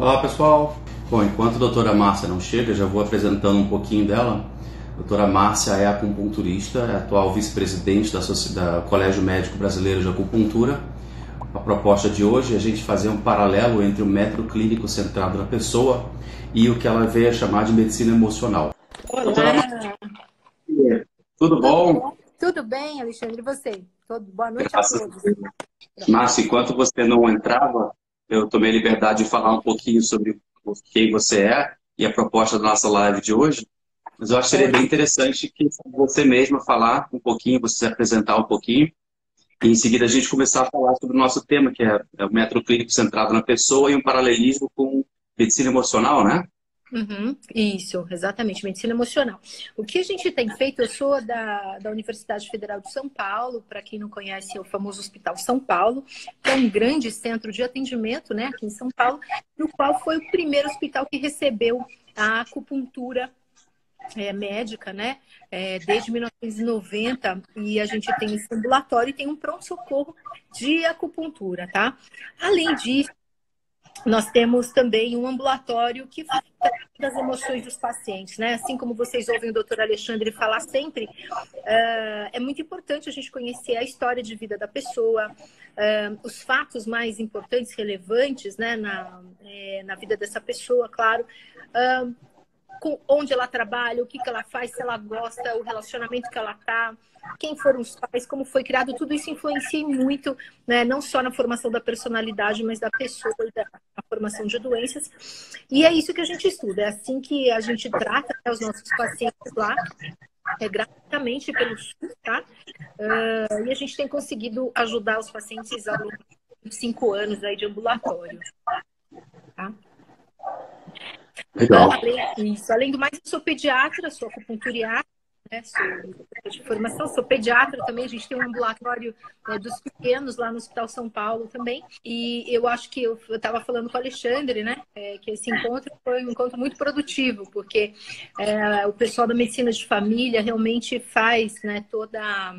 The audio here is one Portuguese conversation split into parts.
Olá pessoal! Bom, enquanto a doutora Márcia não chega, já vou apresentando um pouquinho dela. A doutora Márcia é acupunturista, é atual vice-presidente da Colégio Médico Brasileiro de Acupuntura. A proposta de hoje é a gente fazer um paralelo entre o método clínico centrado na pessoa e o que ela veio a chamar de medicina emocional. Olá! Doutora Márcia, tudo bom? Tudo bem, Alexandre? E você? Boa noite a todos. Márcia, enquanto você não entrava, eu tomei a liberdade de falar um pouquinho sobre quem você é e a proposta da nossa live de hoje. Mas eu acho que seria bem interessante que você mesma falar um pouquinho, você se apresentar um pouquinho, e em seguida a gente começar a falar sobre o nosso tema, que é o método clínico centrado na pessoa e um paralelismo com medicina emocional, né? Isso, exatamente, medicina emocional. O que a gente tem feito, eu sou da Universidade Federal de São Paulo, para quem não conhece, é o famoso Hospital São Paulo, que é um grande centro de atendimento, né, aqui em São Paulo, no qual foi o primeiro hospital que recebeu a acupuntura médica, né, desde 1990, e a gente tem esse ambulatório e tem um pronto-socorro de acupuntura, tá? Além disso, nós temos também um ambulatório que trata das emoções dos pacientes, né? Assim como vocês ouvem o doutor Alexandre falar sempre, é muito importante a gente conhecer a história de vida da pessoa, os fatos mais importantes, relevantes, né, na vida dessa pessoa, claro. Onde ela trabalha, o que ela faz, se ela gosta, o relacionamento que ela está, quem foram os pais, como foi criado, tudo isso influencia muito, né, não só na formação da personalidade, mas da pessoa e na formação de doenças. E é isso que a gente estuda, é assim que a gente trata, né, os nossos pacientes lá, gratuitamente pelo SUS, tá? E a gente tem conseguido ajudar os pacientes ao longo de 5 anos aí de ambulatório, tá? Legal. Além do mais, eu sou pediatra, sou acupunturiatra, né? Sou de formação, sou pediatra também. A gente tem um ambulatório dos pequenos lá no Hospital São Paulo também. E eu acho que eu estava falando com o Alexandre, né? Que esse encontro foi um encontro muito produtivo, porque o pessoal da medicina de família realmente faz, né, toda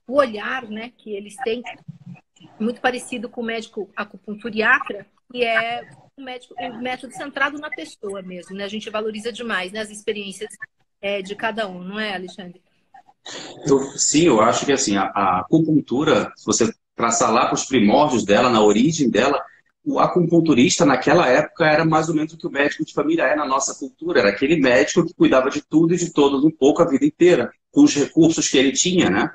o olhar, né, que eles têm muito parecido com o médico acupunturiatra, que é um método centrado na pessoa mesmo, né? A gente valoriza demais, né, as experiências de cada um, não é, Alexandre? Sim, eu acho que assim, a acupuntura, se você traçar lá para os primórdios dela, na origem dela, o acupunturista naquela época era mais ou menos o que o médico de família é na nossa cultura. Era aquele médico que cuidava de tudo e de todos um pouco a vida inteira, com os recursos que ele tinha, né?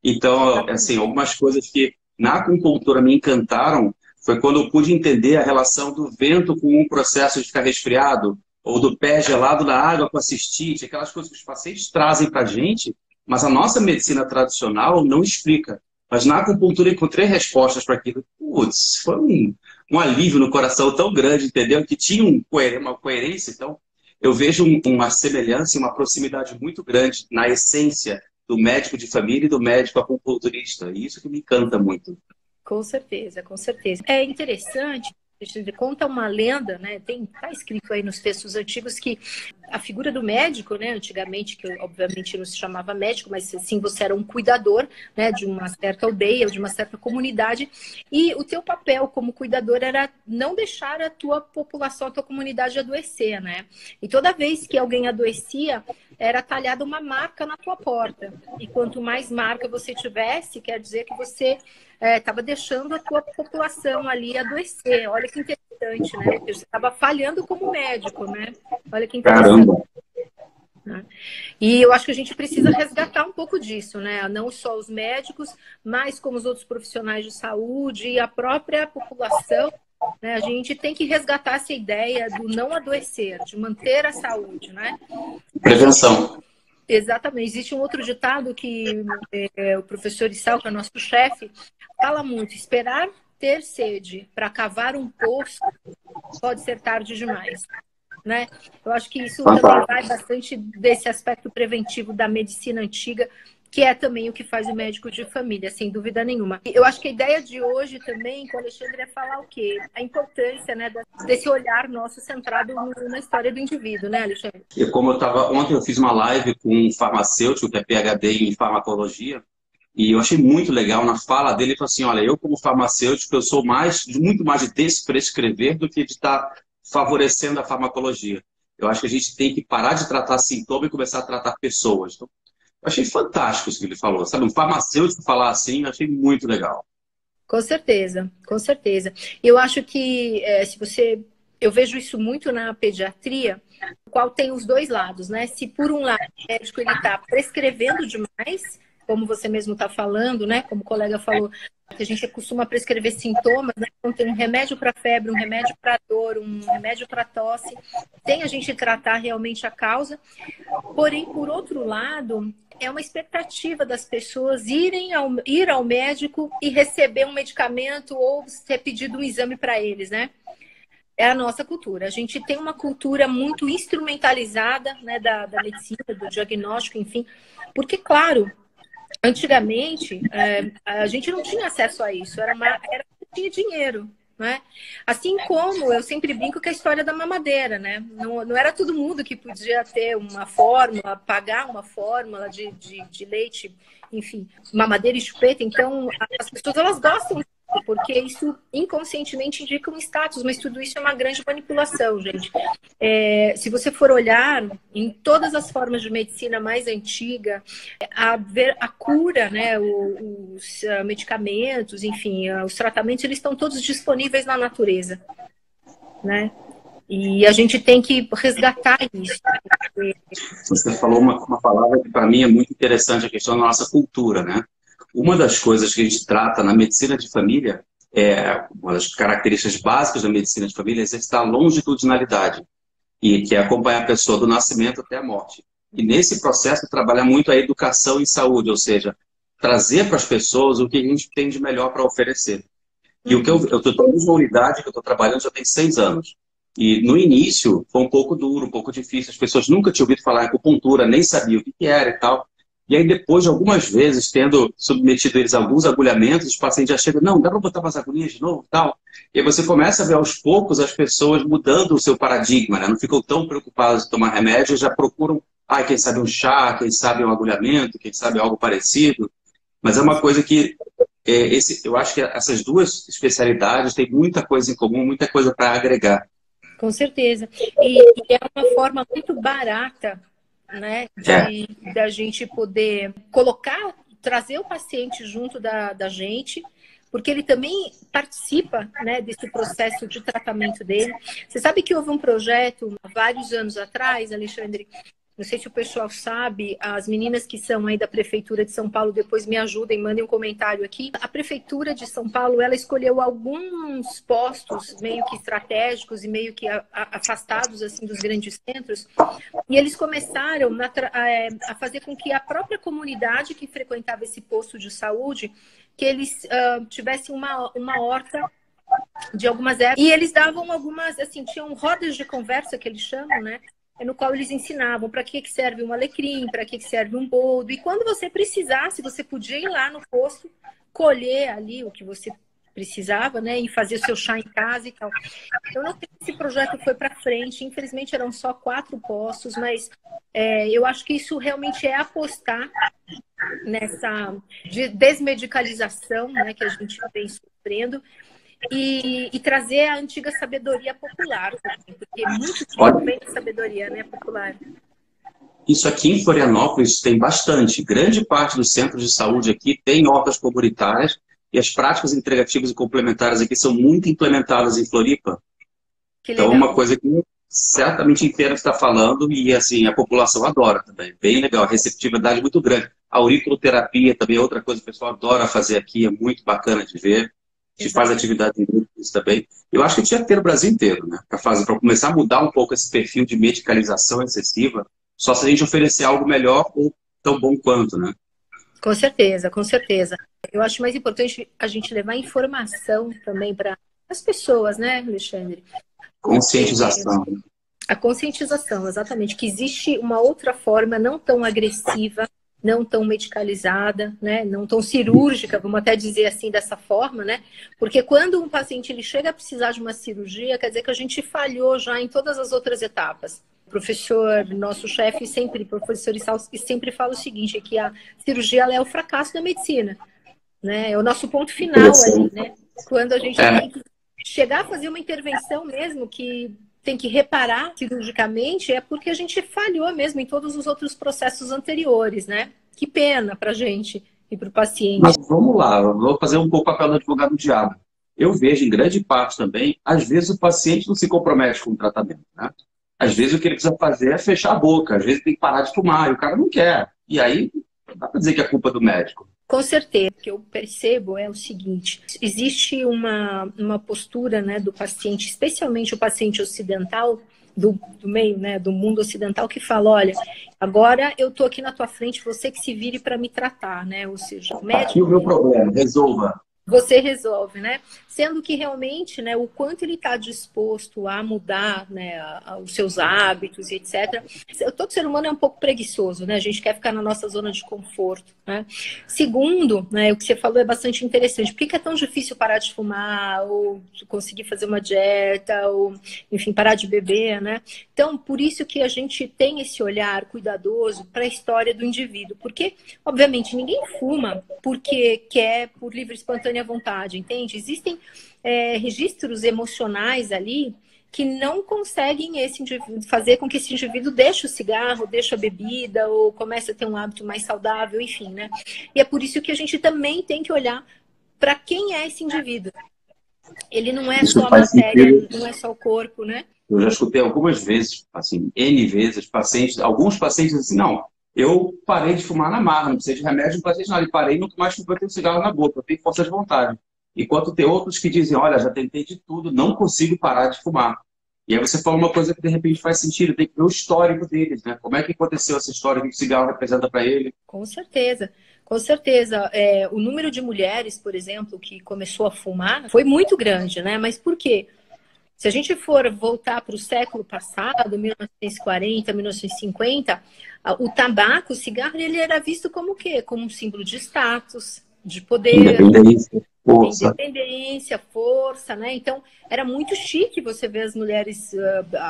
Então, assim, algumas coisas que na acupuntura me encantaram foi quando eu pude entender a relação do vento com um processo de ficar resfriado, ou do pé gelado na água com a cistite, aquelas coisas que os pacientes trazem para a gente, mas a nossa medicina tradicional não explica. Mas na acupuntura eu encontrei respostas para aquilo. Putz, foi um alívio no coração tão grande, entendeu? Que tinha uma coerência. Então, eu vejo uma semelhança e uma proximidade muito grande na essência do médico de família e do médico acupunturista. E isso que me encanta muito. Com certeza, com certeza. É interessante, conta uma lenda, né? Tá escrito aí nos textos antigos que a figura do médico, né? Antigamente, que obviamente não se chamava médico, mas sim você era um cuidador, né? De uma certa aldeia, ou de uma certa comunidade, e o teu papel como cuidador era não deixar a tua população, a tua comunidade adoecer, né? E toda vez que alguém adoecia, era talhada uma marca na tua porta. E quanto mais marca você tivesse, quer dizer que você estava deixando a tua população ali adoecer. Olha que interessante, né? Porque você estava falhando como médico, né? Olha que interessante. Caramba! E eu acho que a gente precisa resgatar um pouco disso, né? Não só os médicos, mas como os outros profissionais de saúde e a própria população, né? A gente tem que resgatar essa ideia do não adoecer, de manter a saúde, né? Prevenção. Exatamente. Existe um outro ditado que o professor Issal, que é nosso chefe, fala muito: esperar ter sede para cavar um poço pode ser tarde demais, né? Eu acho que isso também vai bastante desse aspecto preventivo da medicina antiga, que é também o que faz o médico de família, sem dúvida nenhuma. Eu acho que a ideia de hoje também, com o Alexandre, é falar o quê? A importância, né, desse olhar nosso centrado na história do indivíduo, né, Alexandre? Ontem eu fiz uma live com um farmacêutico que é PhD em farmacologia, e eu achei muito legal na fala dele. Ele falou assim: olha, eu como farmacêutico, eu sou muito mais de prescrever do que de estar favorecendo a farmacologia. Eu acho que a gente tem que parar de tratar sintoma e começar a tratar pessoas. Então, eu achei fantástico isso que ele falou. Sabe, um farmacêutico falar assim, eu achei muito legal. Com certeza, com certeza. Eu acho que se você. Eu vejo isso muito na pediatria, o qual tem os dois lados, né? Se por um lado o médico ele está prescrevendo demais, como você mesmo está falando, né? Como o colega falou, que a gente costuma prescrever sintomas, né? Então tem um remédio para febre, um remédio para dor, um remédio para tosse, sem a gente tratar realmente a causa. Porém, por outro lado, é uma expectativa das pessoas ir ao médico e receber um medicamento ou ser pedido um exame para eles, né? É a nossa cultura. A gente tem uma cultura muito instrumentalizada, né, da medicina, do diagnóstico, enfim. Porque, claro, antigamente, a gente não tinha acesso a isso. Era tinha dinheiro, né? Assim como eu sempre brinco que a história da mamadeira, né? Não era todo mundo que podia ter uma fórmula, pagar uma fórmula de leite, enfim, mamadeira e chupeta. Então, as pessoas, elas gostam disso, porque isso inconscientemente indica um status, mas tudo isso é uma grande manipulação, gente. Se você for olhar em todas as formas de medicina mais antiga, a cura, né, os medicamentos, enfim, os tratamentos, eles estão todos disponíveis na natureza, né? E a gente tem que resgatar isso. Você falou uma palavra que para mim é muito interessante, a questão da nossa cultura, né? Uma das coisas que a gente trata na medicina de família, uma das características básicas da medicina de família é exercitar a longitudinalidade, e que é acompanhar a pessoa do nascimento até a morte. E nesse processo trabalha muito a educação em saúde, ou seja, trazer para as pessoas o que a gente tem de melhor para oferecer. E o que eu estou na mesma unidade que eu estou trabalhando já tem 6 anos. E no início foi um pouco duro, um pouco difícil. As pessoas nunca tinham ouvido falar em acupuntura, nem sabiam o que era e tal. E aí depois de algumas vezes, tendo submetido eles a alguns agulhamentos, os pacientes já chegam, não, dá para botar umas agulhinhas de novo e tal. E aí você começa a ver aos poucos as pessoas mudando o seu paradigma, né? Não ficam tão preocupadas em tomar remédio, já procuram, quem sabe um chá, quem sabe um agulhamento, quem sabe algo parecido. Mas é uma coisa que eu acho que essas duas especialidades têm muita coisa em comum, muita coisa para agregar. Com certeza. E é uma forma muito barata, né, da gente poder trazer o paciente junto da gente, porque ele também participa, né, desse processo de tratamento dele. Você sabe que houve um projeto há vários anos atrás, Alexandre, não sei se o pessoal sabe, as meninas que são aí da Prefeitura de São Paulo, depois me ajudem, mandem um comentário aqui. A Prefeitura de São Paulo, ela escolheu alguns postos meio que estratégicos e meio que afastados assim dos grandes centros, e eles começaram a fazer com que a própria comunidade que frequentava esse posto de saúde, que eles tivessem uma horta de algumas ervas, e eles davam algumas, assim, tinham rodas de conversa que eles chamam, né? No qual eles ensinavam para que serve um alecrim, para que serve um boldo. E quando você precisasse, você podia ir lá no posto, colher ali o que você precisava, né? E fazer o seu chá em casa e tal. Eu não sei se esse projeto foi para frente. Infelizmente, eram só 4 postos, mas eu acho que isso realmente é apostar nessa desmedicalização, né, que a gente vem sofrendo. E trazer a antiga sabedoria popular, porque muito disso vem da sabedoria, né, popular. Isso aqui em Florianópolis tem bastante. Grande parte dos centros de saúde aqui tem hortas comunitárias e as práticas integrativas e complementares aqui são muito implementadas em Floripa. Então, é uma coisa que certamente inteira está falando e assim a população adora também. Bem legal, a receptividade é muito grande. A auriculoterapia também é outra coisa que o pessoal adora fazer aqui, é muito bacana de ver. A gente faz atividade em grupos também. Eu acho que tinha que ter no Brasil inteiro, né? Para começar a mudar um pouco esse perfil de medicalização excessiva, só se a gente oferecer algo melhor ou tão bom quanto, né? Com certeza, com certeza. Eu acho mais importante a gente levar informação também para as pessoas, né, Alexandre? Conscientização. A conscientização, exatamente. Que existe uma outra forma não tão agressiva, não tão medicalizada, né? Não tão cirúrgica, vamos até dizer assim, dessa forma, né? Porque quando um paciente ele chega a precisar de uma cirurgia, quer dizer que a gente falhou já em todas as outras etapas. O professor, nosso chefe, professor Issal, sempre fala o seguinte, é que a cirurgia ela é o fracasso da medicina, né? É o nosso ponto final ali, né? Quando a gente tem que chegar a fazer uma intervenção mesmo que tem que reparar cirurgicamente é porque a gente falhou mesmo em todos os outros processos anteriores, né? Que pena pra gente e para o paciente. Mas vamos lá, eu vou fazer um pouco o papel do advogado do diabo. Eu vejo, em grande parte também, às vezes o paciente não se compromete com o tratamento, né? Às vezes o que ele precisa fazer é fechar a boca, às vezes tem que parar de fumar, e o cara não quer. E aí, não dá para dizer que é culpa do médico. Com certeza, o que eu percebo é o seguinte, existe uma postura, né, do paciente, especialmente o paciente ocidental, do meio, né, do mundo ocidental, que fala, olha, agora eu tô aqui na tua frente, você que se vire para me tratar, né, ou seja, o médico... Aqui o meu problema, resolva. Você resolve, né? Sendo que realmente, né, o quanto ele está disposto a mudar, né, os seus hábitos e etc. Todo ser humano é um pouco preguiçoso, né? A gente quer ficar na nossa zona de conforto, né? Segundo, né, o que você falou é bastante interessante. Por que é tão difícil parar de fumar ou conseguir fazer uma dieta ou, enfim, parar de beber, né? Então, por isso que a gente tem esse olhar cuidadoso para a história do indivíduo. Porque, obviamente, ninguém fuma porque quer por livre e espontânea vontade, entende? Existem registros emocionais ali que não conseguem fazer com que esse indivíduo deixe o cigarro, deixe a bebida ou comece a ter um hábito mais saudável, enfim, né? E é por isso que a gente também tem que olhar para quem é esse indivíduo. Ele não é só a matéria, não é só o corpo, né? Eu já escutei algumas vezes, assim, N vezes, alguns pacientes assim, não, eu parei de fumar na marra, não precisei de remédio, não precisei de nada, e parei e nunca mais fumei, eu tenho cigarro na boca, eu tenho força de vontade. Enquanto tem outros que dizem, olha, já tentei de tudo, não consigo parar de fumar. E aí você fala uma coisa que de repente faz sentido, tem que ver o histórico deles, né? Como é que aconteceu essa história, o que o cigarro representa para ele? Com certeza. Com certeza. O número de mulheres, por exemplo, que começou a fumar foi muito grande, né? Mas por quê? Se a gente for voltar para o século passado, 1940, 1950, o tabaco, o cigarro, ele era visto como o quê? Como um símbolo de status, de poder, Independência, força. independência, força, né? Então, era muito chique você ver as mulheres,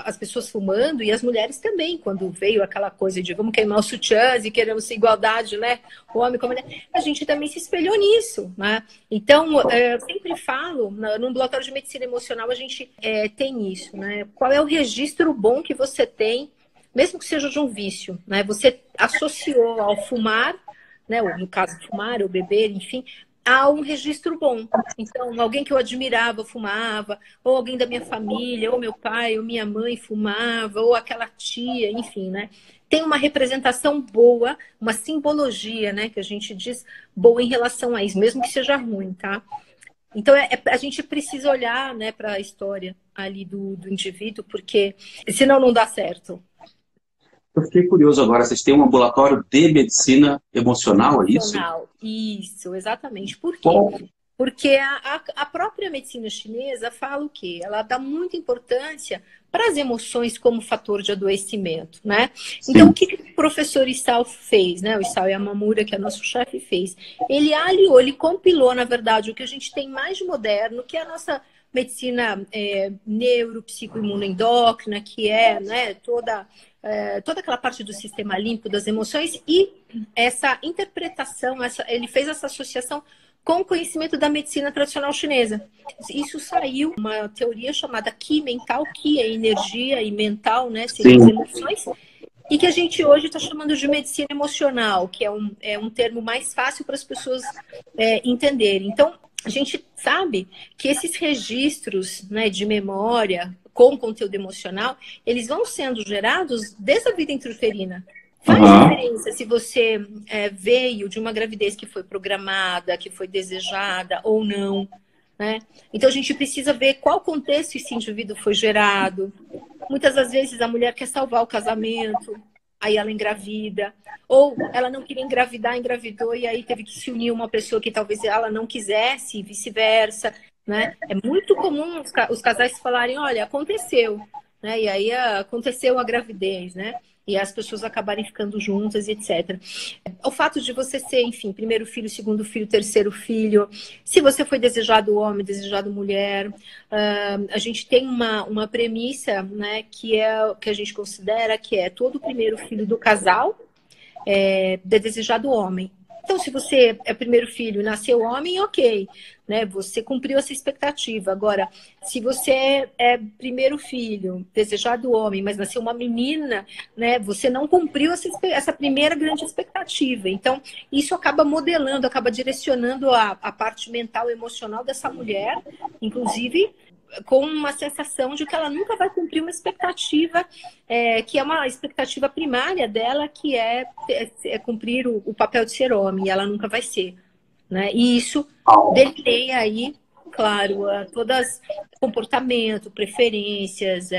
as pessoas fumando e as mulheres também, quando veio aquela coisa de vamos queimar os sutiãs e queremos igualdade, né? O homem com a mulher. A gente também se espelhou nisso, né? Então, eu sempre falo, no ambulatório de medicina emocional, a gente tem isso, né? Qual é o registro bom que você tem, mesmo que seja de um vício, né? Você associou ao fumar, né? Ou no caso, fumar ou beber, enfim, a um registro bom. Então, alguém que eu admirava fumava, ou alguém da minha família, ou meu pai, ou minha mãe fumava, ou aquela tia, enfim, né? Tem uma representação boa, uma simbologia, né? Que a gente diz boa em relação a isso, mesmo que seja ruim, tá? Então, a gente precisa olhar, né, para a história ali do indivíduo, porque senão não dá certo. Eu fiquei curioso agora, vocês têm um ambulatório de medicina emocional, é isso? Isso, exatamente. Por quê? Qual? Porque a própria medicina chinesa fala o quê? Ela dá muita importância para as emoções como fator de adoecimento, né? Sim. Então, o que o professor Isao fez, né? O Isao Yamamura, que é nosso chefe, fez? Ele aliou, ele compilou, na verdade, o que a gente tem mais de moderno, que é a nossa medicina neuropsicoimunoendócrina, que é, né, toda aquela parte do sistema límpico das emoções, e essa interpretação, ele fez essa associação com o conhecimento da medicina tradicional chinesa. Isso saiu uma teoria chamada Qi mental, Qi é energia e mental, né, seriam as emoções, e que a gente hoje está chamando de medicina emocional, que é um termo mais fácil para as pessoas entenderem. Então, a gente sabe que esses registros, né, de memória com conteúdo emocional, eles vão sendo gerados desde a vida intrauterina. Faz diferença se você veio de uma gravidez que foi programada, que foi desejada ou não, né? Então a gente precisa ver qual contexto esse indivíduo foi gerado. Muitas das vezes a mulher quer salvar o casamento, aí ela engravida. Ou ela não queria engravidar, engravidou e aí teve que se unir uma pessoa que talvez ela não quisesse e vice-versa, né? É muito comum os casais falarem, olha, aconteceu, né? E aí aconteceu a gravidez, né? E as pessoas acabarem ficando juntas e etc. O fato de você ser, enfim, primeiro filho, segundo filho, terceiro filho, se você foi desejado homem, desejado mulher, a gente tem uma premissa, né, que a gente considera que é todo o primeiro filho do casal desejado homem. Então, se você é primeiro filho e nasceu homem, ok. né? Você cumpriu essa expectativa. Agora, se você é primeiro filho, desejado homem, mas nasceu uma menina, né? Você não cumpriu essa primeira grande expectativa. Então, isso acaba modelando, acaba direcionando a parte mental e emocional dessa mulher, inclusive com uma sensação de que ela nunca vai cumprir uma expectativa, que é uma expectativa primária dela, que é cumprir o papel de ser homem, e ela nunca vai ser, né? E isso deleia aí, claro, todas comportamento, preferências,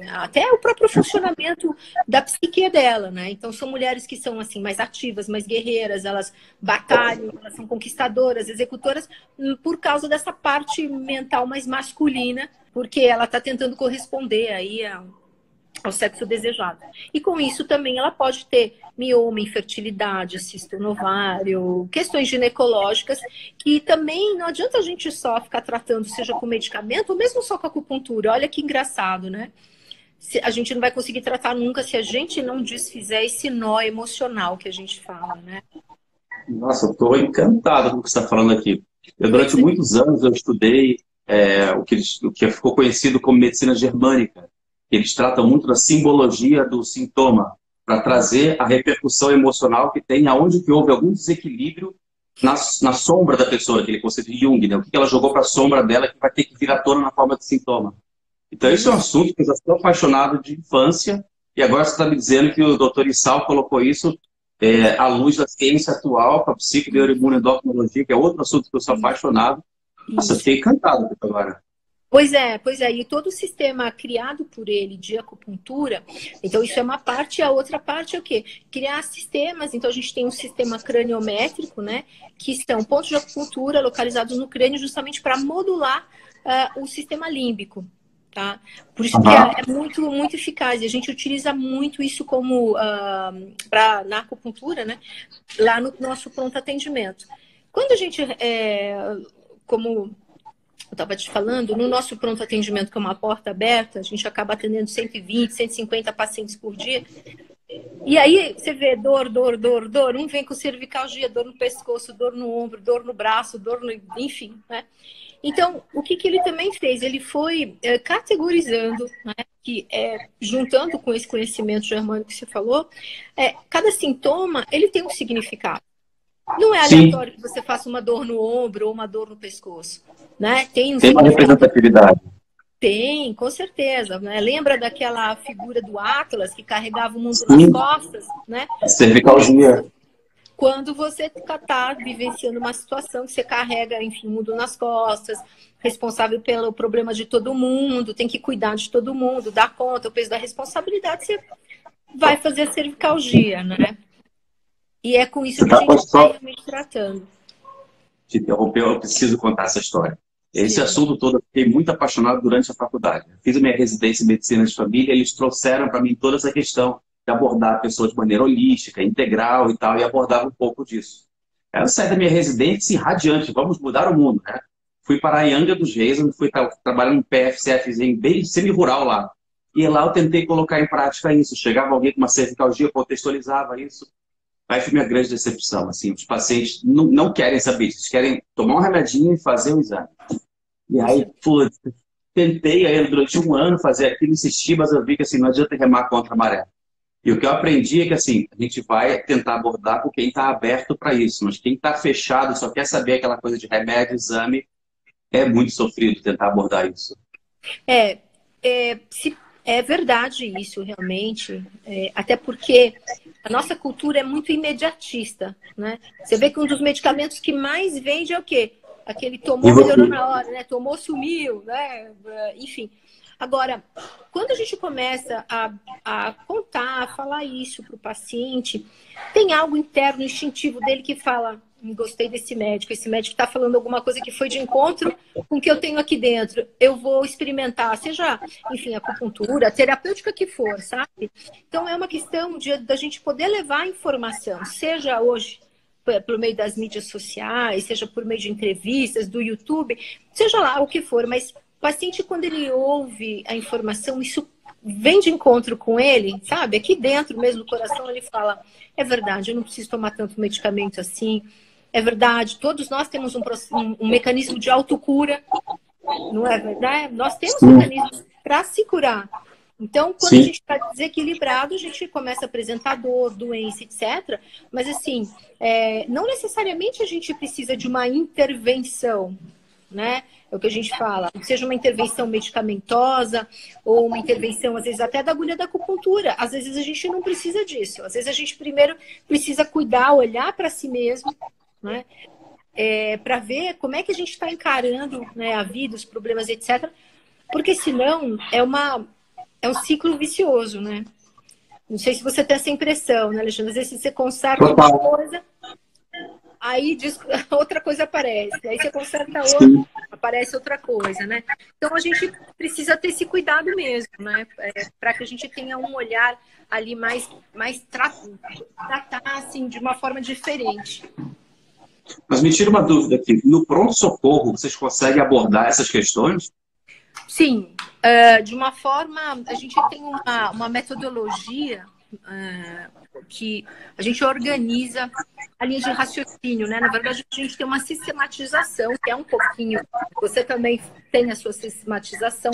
até o próprio funcionamento da psique dela, né? Então são mulheres que são assim mais ativas, mais guerreiras, elas batalham, elas são conquistadoras, executoras, por causa dessa parte mental mais masculina, porque ela está tentando corresponder aí ao sexo desejado. E com isso também ela pode ter mioma, infertilidade, cisto no ovário, questões ginecológicas, que também não adianta a gente só ficar tratando, seja com medicamento ou mesmo só com acupuntura. Olha que engraçado, né? A gente não vai conseguir tratar nunca se a gente não desfizer esse nó emocional que a gente fala, né? Nossa, eu estou encantado com o que você está falando aqui. Durante muitos anos, eu estudei o que ficou conhecido como medicina germânica. Eles tratam muito da simbologia do sintoma, para trazer a repercussão emocional que tem aonde que houve algum desequilíbrio na sombra da pessoa, aquele conceito de Jung, né? O que ela jogou para a sombra dela que vai ter que vir à tona na forma de sintoma. Então, isso é um assunto que eu já estou apaixonado de infância, e agora você está me dizendo que o doutor Issal colocou isso à luz da ciência atual, com a psiconeuroimunoendocrinologia, que é outro assunto que eu sou apaixonado. Nossa, eu fiquei encantado agora. Pois é. E todo o sistema criado por ele de acupuntura, então isso é uma parte, e a outra parte é o quê? Criar sistemas, então a gente tem um sistema craniométrico, né? Que são pontos de acupuntura localizados no crânio justamente para modular o sistema límbico. Tá? Por isso que é muito, muito eficaz. E a gente utiliza muito isso como na acupuntura, né? Lá no nosso pronto atendimento. Quando a gente, como eu estava te falando, no nosso pronto atendimento, que é uma porta aberta, a gente acaba atendendo 120, 150 pacientes por dia. E aí você vê dor. Um vem com cervicalgia, dor no pescoço, dor no ombro, dor no braço, enfim, né? Então, o que ele também fez? Ele foi categorizando, né, que juntando com esse conhecimento germânico que você falou, cada sintoma ele tem um significado. Não é aleatório que você faça uma dor no ombro ou uma dor no pescoço, né? Tem uma representatividade. Tem, com certeza, né? Lembra daquela figura do Atlas que carregava o mundo nas costas, né? Cervicalgia. Quando você está vivenciando uma situação que você carrega, enfim, o mundo nas costas, responsável pelo problema de todo mundo, tem que cuidar de todo mundo, dar conta, o peso da responsabilidade, você vai fazer a cervicalgia, né? E é com isso que a gente está realmente tratando. Te interrompeu, eu preciso contar essa história. Esse assunto todo eu fiquei muito apaixonado durante a faculdade. Fiz a minha residência em medicina de família, eles trouxeram para mim toda essa questão de abordar a pessoa de maneira holística, integral e tal, e abordava um pouco disso. Aí eu saí da minha residência radiante, vamos mudar o mundo, né? Fui para a Angra dos Reis, onde fui trabalhar num PFCFzinho bem semi-rural lá. E lá eu tentei colocar em prática isso. Chegava alguém com uma cervicalgia, contextualizava isso. Aí foi minha grande decepção. Assim, os pacientes não querem saber isso. Eles querem tomar um remedinho e fazer um exame. E aí, putz, tentei aí, durante um ano fazer aquilo, insistir, mas eu vi que assim, não adianta remar contra a maré. E o que eu aprendi é que assim, a gente vai tentar abordar com quem está aberto para isso. Mas quem está fechado, só quer saber aquela coisa de remédio, exame, é muito sofrido tentar abordar isso. É verdade isso, realmente. Até porque a nossa cultura é muito imediatista, né? Você vê que um dos medicamentos que mais vende é o quê? Aquele tomou, melhorou na hora, né? Tomou, sumiu, né? Enfim. Agora, quando a gente começa a contar, a falar isso para o paciente, tem algo interno, instintivo dele que fala: gostei desse médico, esse médico está falando alguma coisa que foi de encontro com o que eu tenho aqui dentro. Eu vou experimentar, seja, enfim, acupuntura, terapêutica que for, sabe? Então é uma questão da gente poder levar a informação, seja hoje por meio das mídias sociais, seja por meio de entrevistas, do YouTube, seja lá o que for, mas o paciente, quando ele ouve a informação, isso vem de encontro com ele, sabe? Aqui dentro mesmo do coração ele fala: é verdade, eu não preciso tomar tanto medicamento assim, É verdade, todos nós temos um mecanismo de autocura, não é verdade? Nós temos mecanismos para se curar. Então, quando a gente está desequilibrado, a gente começa a apresentar dor, doença, etc. Mas, assim, não necessariamente a gente precisa de uma intervenção, né? É o que a gente fala, seja uma intervenção medicamentosa ou uma intervenção, às vezes, até da agulha da acupuntura. Às vezes a gente não precisa disso. Às vezes a gente primeiro precisa cuidar, olhar para si mesmo, né? Para ver como é que a gente está encarando, né, a vida, os problemas, etc. Porque senão é um ciclo vicioso, né? Não sei se você tem essa impressão, né, Alexandre? Às vezes você conserta uma coisa, aí outra coisa aparece. Aí você conserta outra, aparece outra coisa, né? Então a gente precisa ter esse cuidado mesmo, né? Para que a gente tenha um olhar ali mais tratar assim, de uma forma diferente. Mas me tira uma dúvida aqui. No pronto-socorro, vocês conseguem abordar essas questões? Sim. De uma forma, a gente tem uma metodologia que a gente organiza a linha de raciocínio, né? Na verdade, a gente tem uma sistematização, que é um pouquinho... Você também tem a sua sistematização.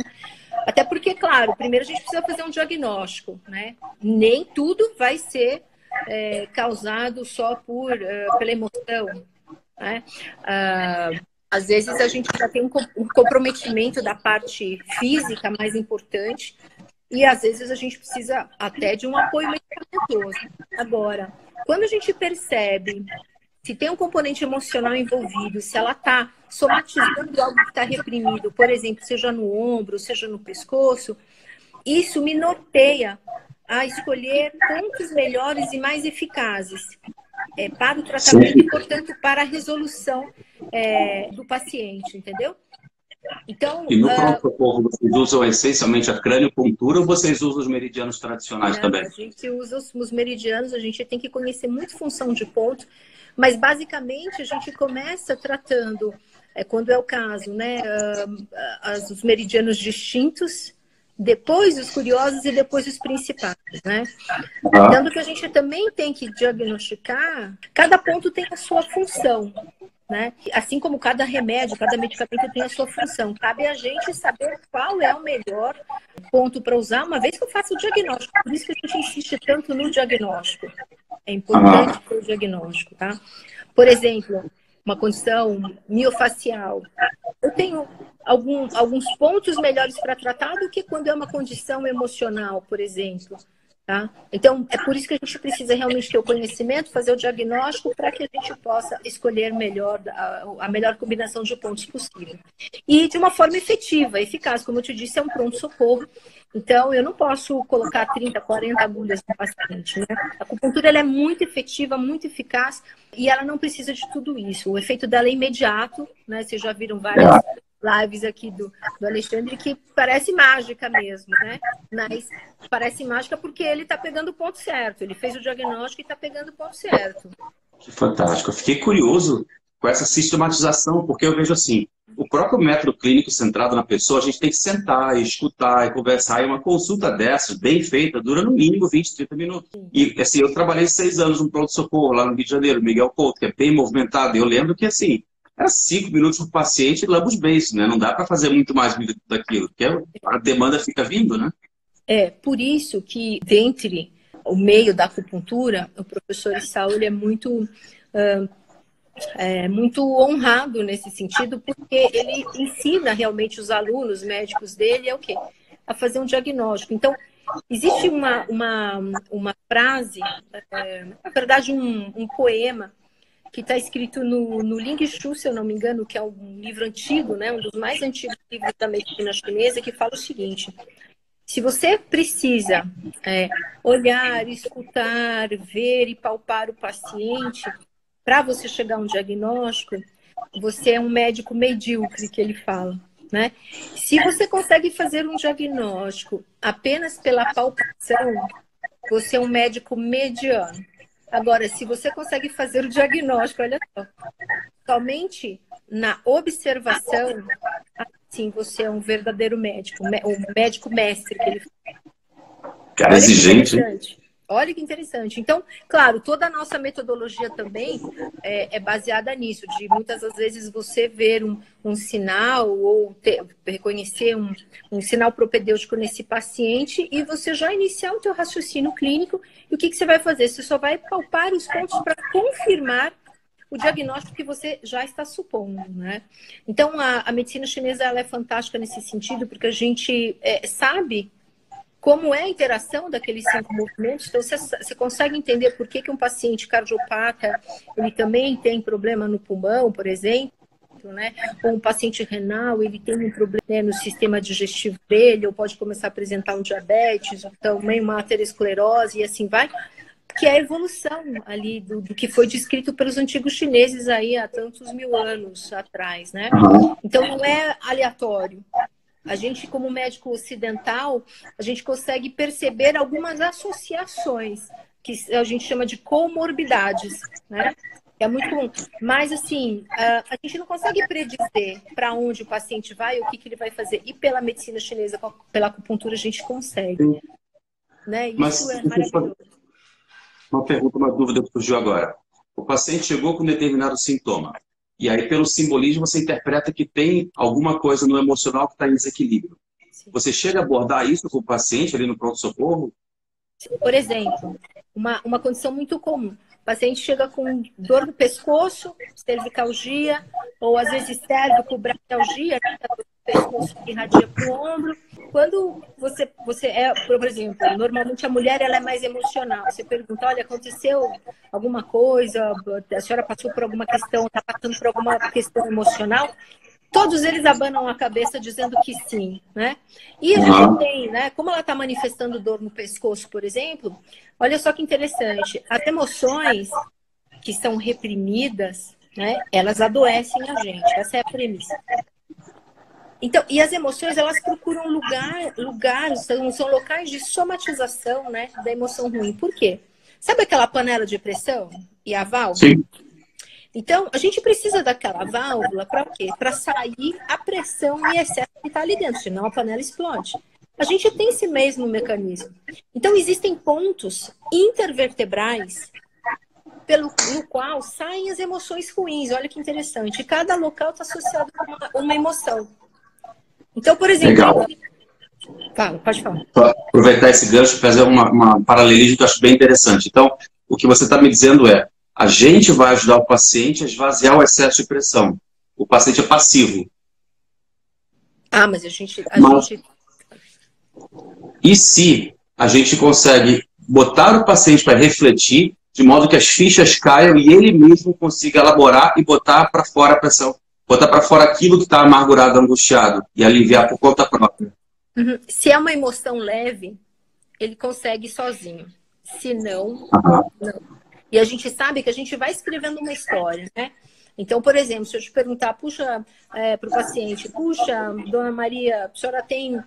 Até porque, claro, primeiro a gente precisa fazer um diagnóstico, né? Nem tudo vai ser causado só pela emoção, né? Às vezes a gente já tem um comprometimento da parte física mais importante e às vezes a gente precisa até de um apoio medicamentoso. Agora, quando a gente percebe se tem um componente emocional envolvido, se ela está somatizando algo que está reprimido, por exemplo, seja no ombro, seja no pescoço, isso me norteia a escolher pontos melhores e mais eficazes para o tratamento e, portanto, para a resolução do paciente, entendeu? Então, e no pronto-socorro, vocês usam essencialmente a craniopuntura ou vocês usam os meridianos tradicionais também? A gente usa os meridianos, a gente tem que conhecer muito função de ponto, mas basicamente a gente começa tratando, quando é o caso, né, os meridianos distintos, depois os curiosos e depois os principais, né? Tanto que a gente também tem que diagnosticar, cada ponto tem a sua função, né? Assim como cada remédio, cada medicamento tem a sua função. Cabe a gente saber qual é o melhor ponto para usar, uma vez que eu faço o diagnóstico. Por isso que a gente insiste tanto no diagnóstico. É importante ter o diagnóstico, tá? Por exemplo, uma condição miofacial. Eu tenho alguns pontos melhores para tratar do que quando é uma condição emocional, por exemplo. Tá? Então, é por isso que a gente precisa realmente ter o conhecimento, fazer o diagnóstico para que a gente possa escolher melhor a melhor combinação de pontos possível. E de uma forma efetiva, eficaz. Como eu te disse, é um pronto-socorro. Então, eu não posso colocar 30, 40 agulhas no paciente. Né? A acupuntura ela é muito efetiva, muito eficaz e ela não precisa de tudo isso. O efeito dela é imediato. Né? Vocês já viram várias lives aqui do Alexandre que parece mágica mesmo, né? Mas parece mágica porque ele está pegando o ponto certo. Ele fez o diagnóstico e está pegando o ponto certo. Que fantástico. Eu fiquei curioso com essa sistematização, porque eu vejo assim, o próprio método clínico centrado na pessoa, a gente tem que sentar, escutar e conversar. E uma consulta dessas, bem feita, dura no mínimo 20, 30 minutos. E assim, eu trabalhei 6 anos no pronto-socorro lá no Rio de Janeiro, Miguel Couto, que é bem movimentado. E eu lembro que assim, era 5 minutos por paciente e lambos beijos, né? Não dá para fazer muito mais daquilo, porque a demanda fica vindo, né? Por isso que, dentre o meio da acupuntura, o professor Issao, ele é muito honrado nesse sentido, porque ele ensina realmente os alunos médicos dele o quê? A fazer um diagnóstico. Então, existe uma frase, na verdade um poema, que está escrito no Ling Shu, se eu não me engano, que é um livro antigo, né, um dos mais antigos livros da medicina chinesa, que fala o seguinte: se você precisa olhar, escutar, ver e palpar o paciente para você chegar a um diagnóstico, você é um médico medíocre, que ele fala, né? Se você consegue fazer um diagnóstico apenas pela palpação, você é um médico mediano. Agora, se você consegue fazer o diagnóstico, olha só, somente na observação, assim, você é um verdadeiro médico, um médico mestre, que ele fala. Cara, Olha que exigente. interessante. Olha que interessante. Então, claro, toda a nossa metodologia também é baseada nisso, de muitas das vezes você ver um sinal ou reconhecer um sinal propedêutico nesse paciente e você já iniciar o teu raciocínio clínico. E o que você vai fazer? Você só vai palpar os pontos para confirmar o diagnóstico que você já está supondo, né? Então, a medicina chinesa ela é fantástica nesse sentido, porque a gente sabe como é a interação daqueles 5 movimentos. Então, você consegue entender por que um paciente cardiopata, ele também tem problema no pulmão, por exemplo, né? Ou um paciente renal, ele tem um problema, né, no sistema digestivo dele, ou pode começar a apresentar um diabetes, ou também uma aterosclerose, e assim vai, que é a evolução ali do que foi descrito pelos antigos chineses aí há tantos mil anos atrás, né? Então, não é aleatório. A gente, como médico ocidental, a gente consegue perceber algumas associações, que a gente chama de comorbidades, né? É muito comum. Mas, assim, a gente não consegue predizer para onde o paciente vai, o que ele vai fazer. E pela medicina chinesa, pela acupuntura, a gente consegue. Né? Isso é maravilhoso. Uma pergunta, uma dúvida que surgiu agora. O paciente chegou com um determinado sintoma. E aí, pelo simbolismo, você interpreta que tem alguma coisa no emocional que está em desequilíbrio. Sim. Você chega a abordar isso com o paciente ali no pronto-socorro? Por exemplo, uma condição muito comum. O paciente chega com dor no pescoço, cervicalgia, ou às vezes cervicobraquialgia, o pescoço que irradia para o ombro. Quando você por exemplo, normalmente a mulher ela é mais emocional. Você pergunta, olha, aconteceu alguma coisa, a senhora passou por alguma questão, está passando por alguma questão emocional? Todos eles abanam a cabeça dizendo que sim, né? E a gente tem, né? Como ela está manifestando dor no pescoço, por exemplo, olha só que interessante. As emoções que são reprimidas, né? Elas adoecem a gente. Essa é a premissa. Então, e as emoções, elas procuram lugares, são locais de somatização, né? Da emoção ruim. Por quê? Sabe aquela panela de pressão e a válvula? Sim. Então, a gente precisa daquela válvula para o quê? Para sair a pressão e excesso que está ali dentro, senão a panela explode. A gente tem esse mesmo mecanismo. Então, existem pontos intervertebrais no qual saem as emoções ruins. Olha que interessante. Cada local está associado com uma emoção. Então, por exemplo... Legal. Fala, pode falar. Para aproveitar esse gancho e fazer uma paralelismo que eu acho bem interessante. Então, o que você está me dizendo é a gente vai ajudar o paciente a esvaziar o excesso de pressão. O paciente é passivo. Mas a gente... E se a gente consegue botar o paciente para refletir, de modo que as fichas caiam e ele mesmo consiga elaborar e botar para fora a pressão, botar para fora aquilo que está amargurado, angustiado, e aliviar por conta própria. Uhum. Se é uma emoção leve, ele consegue sozinho. Se não, não. E a gente sabe que a gente vai escrevendo uma história, né? Então, por exemplo, se eu te perguntar, para o paciente, dona Maria, a senhora tem,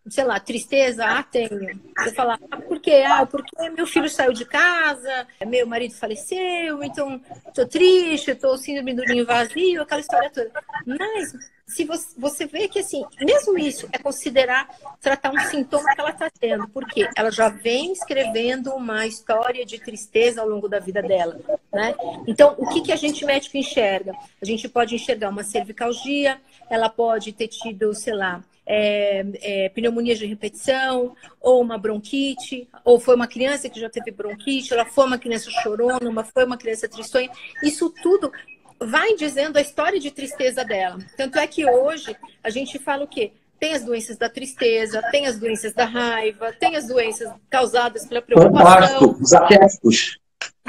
sei lá, tristeza? Tenho. Você fala, por quê? Porque meu filho saiu de casa, meu marido faleceu, então estou triste, estou síndrome do ninho vazio, aquela história toda. Mas se você vê que, assim, mesmo isso é tratar um sintoma que ela está tendo, porque ela já vem escrevendo uma história de tristeza ao longo da vida dela, né? Então, o que a gente médico enxerga? A gente pode enxergar uma cervicalgia, ela pode ter tido, sei lá, pneumonia de repetição, ou uma bronquite, ou foi uma criança que já teve bronquite, ela foi uma criança chorona, foi uma criança tristonha. Isso tudo vai dizendo a história de tristeza dela. Tanto é que hoje a gente fala o quê? Tem as doenças da tristeza, tem as doenças da raiva, tem as doenças causadas pela preocupação. Os arquétipos.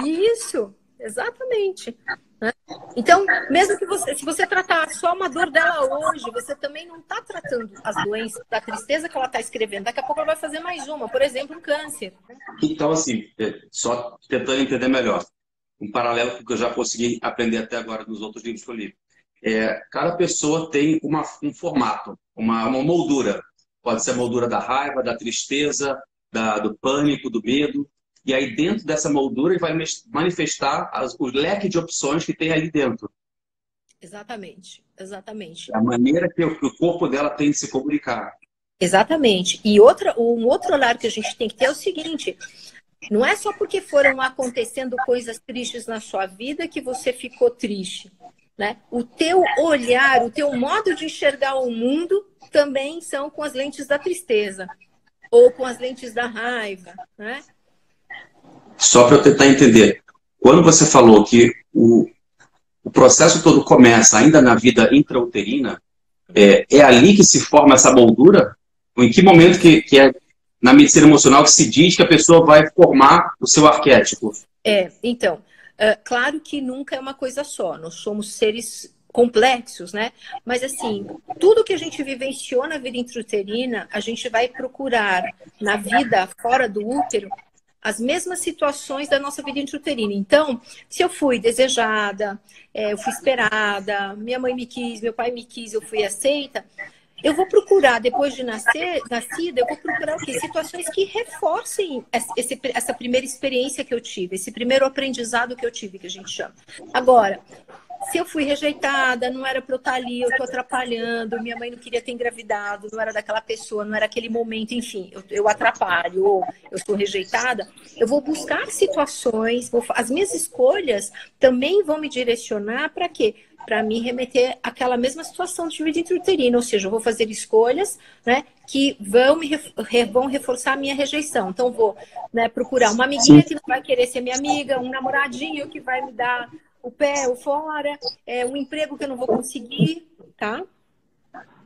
Isso, exatamente. Né? Então, mesmo que se você tratar só uma dor dela hoje, você também não está tratando as doenças da tristeza que ela está escrevendo. Daqui a pouco ela vai fazer mais uma, por exemplo, um câncer. Então, assim, só tentando entender melhor, um paralelo com o que eu já consegui aprender até agora nos outros livros que eu li. Cada pessoa tem um formato, uma moldura. Pode ser a moldura da raiva, da tristeza, do pânico, do medo. E aí, dentro dessa moldura, ele vai manifestar o leque de opções que tem ali dentro. Exatamente, exatamente. A maneira que o corpo dela tem de se comunicar. Exatamente. E um outro olhar que a gente tem que ter é o seguinte: Não é só porque foram acontecendo coisas tristes na sua vida que você ficou triste, né? O teu olhar, o teu modo de enxergar o mundo também são com as lentes da tristeza ou com as lentes da raiva, né? Só para eu tentar entender, quando você falou que o processo todo começa ainda na vida intrauterina, é ali que se forma essa moldura? Ou em que momento que é na medicina emocional que se diz que a pessoa vai formar o seu arquétipo? Então, claro que nunca é uma coisa só, nós somos seres complexos, né? Mas assim, tudo que a gente vivenciou na vida intrauterina, a gente vai procurar na vida fora do útero as mesmas situações da nossa vida intrauterina. Então, se eu fui desejada, eu fui esperada, minha mãe me quis, meu pai me quis, eu fui aceita, eu vou procurar, depois de nascida, eu vou procurar o quê? Situações que reforcem essa primeira experiência que eu tive, esse primeiro aprendizado que eu tive, que a gente chama. Agora, se eu fui rejeitada, não era para eu estar ali, eu estou atrapalhando, minha mãe não queria ter engravidado, não era daquela pessoa, não era aquele momento, enfim, eu atrapalho, ou eu sou rejeitada, eu vou buscar situações, as minhas escolhas também vão me direcionar para quê? Para me remeter àquela mesma situação de vida intrauterina, ou seja, eu vou fazer escolhas, né, que vão reforçar a minha rejeição. Então, vou, né, procurar uma amiguinha que não vai querer ser minha amiga, um namoradinho que vai me dar o pé, o fora, um emprego que eu não vou conseguir, tá?